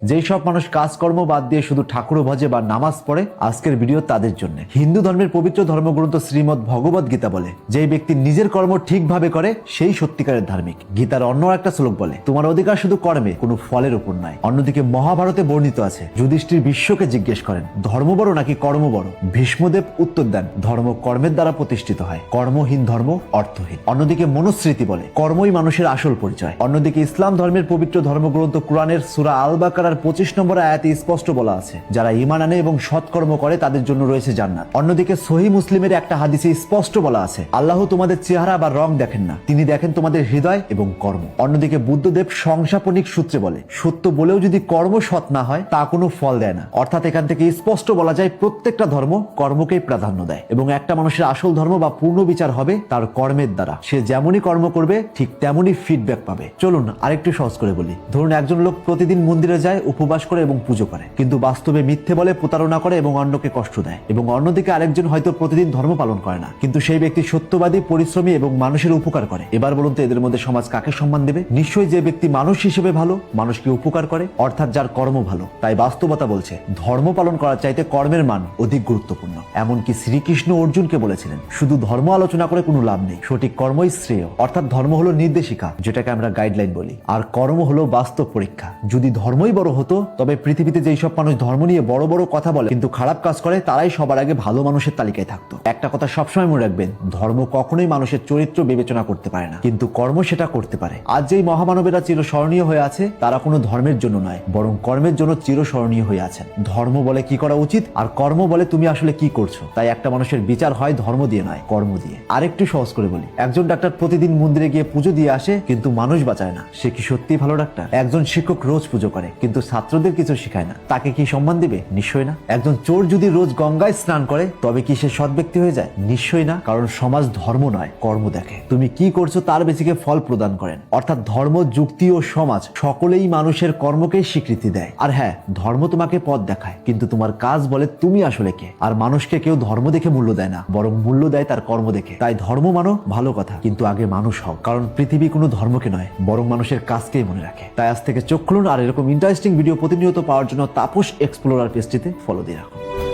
যেই সব মানুষ কাজকর্ম বাদ দিয়ে শুধু ঠাকুর ভজে বা নামাজ পড়ে, আজকের ভিডিও তাদের জন্য। হিন্দু ধর্মের পবিত্র ধর্মগ্রন্থ শ্রীমদ্ ভগবত গীতা বলে, যেই ব্যক্তি নিজের কর্ম ঠিকভাবে করে সেই সত্যিকারের ধার্মিক। গীতার অন্য একটা শ্লোক বলে, তোমার অধিকার শুধু কর্মে, কোনো ফলের উপর নয়। অন্যদিকে মহাভারতে বর্ণিত আছে, যুধিষ্ঠির বিশ্বকে জিজ্ঞেস করেন, ধর্ম বড় নাকি কর্ম বড়? ভীষ্মদেব উত্তর দেন, ধর্ম কর্মের দ্বারা প্রতিষ্ঠিত হয়, কর্মহীন ধর্ম অর্থহীন। অন্যদিকে মনুস্মৃতি বলে, কর্মই মানুষের আসল পরিচয়। অন্যদিকে ইসলাম ধর্মের পবিত্র ধর্মগ্রন্থ কুরআনের সূরা আল বাকারার 25 নম্বর আয়াতে স্পষ্ট বলা আছে, যারা ঈমান আনে এবং সৎকর্ম করে তাদের জন্য রয়েছে জান্নাত। অন্যদিকে সহিহ মুসলিমের একটা হাদিসে স্পষ্ট বলা আছে, আল্লাহ তোমাদের চেহারা বা রং দেখেন না, তিনি দেখেন তোমাদের হৃদয় এবং কর্ম। অন্যদিকে বুদ্ধদেব সংসাপনিক সূত্রে বলে, সত্য বলেও যদি কর্ম সৎ না হয় তা কোনো ফল দেয় না। অর্থাৎ এখান থেকে স্পষ্ট বলা যায়, প্রত্যেকটা ধর্ম কর্মকেই প্রাধান্য দেয় এবং একটা মানুষের আসল ধর্ম বা পূর্ণ বিচার হবে তার কর্মের দ্বারা। সে যেমনই কর্ম করবে ঠিক তেমনই ফিডব্যাক পাবে। চলুন আরেকটু সহজ করে বলি। ধরুন একজন লোক প্রতিদিন মন্দিরে যায়, উপবাস করে এবং পুজো করে, কিন্তু বাস্তবে মিথ্যে বলে, প্রতারণা করে এবং অন্যকে কষ্ট দেয়। এবং অন্যদিকে আরেকজন হয়তো প্রতিদিন ধর্ম পালন করে না, কিন্তু সেই ব্যক্তি সত্যবাদী, পরিশ্রমী এবং মানুষের উপকার করে। এবার বলুন তো এদের মধ্যে সমাজ কাকে সম্মান দেবে? নিশ্চয়ই যে ব্যক্তি মানুষ হিসেবে ভালো, মানুষকে উপকার করে, অর্থাৎ যার কর্ম ভালো। তাই বাস্তবতা বলছে, ধর্ম পালন করার চাইতে কর্মের মান অধিক গুরুত্বপূর্ণ। এমনকি শ্রীকৃষ্ণ অর্জুনকে বলেছিলেন, শুধু ধর্ম আলোচনা করে কোনো লাভ নেই, সঠিক কর্মই শ্রেয়। অর্থাৎ ধর্ম হলো নির্দেশিকা, যেটাকে আমরা গাইডলাইন বলি, আর কর্ম হলো বাস্তব পরীক্ষা। যদি ধর্মই বড় হতো, তবে পৃথিবীতে যেই সব মানুষ ধর্ম নিয়ে বড় বড় কথা বলে কিন্তু খারাপ কাজ করে, তারাই সবার আগে ভালো মানুষের তালিকায় থাকতো। একটা কথা সবসময় মনে রাখবেন, ধর্ম কখনোই মানুষের চরিত্র বিবেচনা করতে পারে না, কিন্তু কর্ম সেটা করতে পারে। আজ যেই মহামানবেরা চিরস্মরণীয় হয়ে আছে, তারা কোনো ধর্মের জন্য নয়, বরং কর্মের জন্য চিরস্মরণীয় হয়ে আছেন। ধর্ম বলে কি করা উচিত, আর কর্ম বলে তুমি আসলে কি করছো। তাই একটা মানুষের বিচার হয় ধর্ম দিয়ে নয়, কর্ম দিয়ে। আরেকটু সহজ করে বলি, একজন ডাক্তার প্রতিদিন মন্দিরে গিয়ে পুজো দিয়ে আসে কিন্তু মানুষ বাঁচায় না, সে কি সত্যি ভালো ডাক্তার? একজন শিক্ষক রোজ পুজো করে কিন্তু ছাত্রদের কিছু শেখায় না, তাকে কি সম্মান দিবে? নিশ্চয়ই না। একজন চোর যদি রোজ গঙ্গায় স্নান করে, তবে কি সে সৎ ব্যক্তি হয়ে যায়? নিশ্চয়ই না। কারণ সমাজ ধর্ম নয়, কর্ম দেখে। তুমি কি করছো তার বেসিকে ফল প্রদান করেন। অর্থাৎ ধর্ম, যুক্তি ও সমাজ সকলেই মানুষের কর্মকেই স্বীকৃতি দেয়। আর হ্যাঁ, ধর্ম তোমাকে পথ দেখায়, কিন্তু তোমার কাজ বলে তুমি আসলে কে। আর মানুষকে কেউ ধর্ম দেখে মূল্য দেয় না, বরং মূল্য দেয় তার কর্ম দেখে। তাই ধর্ম মানো, ভালো কথা, কিন্তু আগে মানুষ হও। কারণ পৃথিবী কোনো ধর্মকে নয়, বরং মানুষের কাজকেই মনে রাখে। তাই আজ থেকে চোখ খুলুন, আর এরকম ইন্টারেস্টিং ভিডিও প্রতিনিয়ত পাওয়ার জন্য তাপস এক্সপ্লোরার পেজটিতে ফলো দিয়ে রাখুন।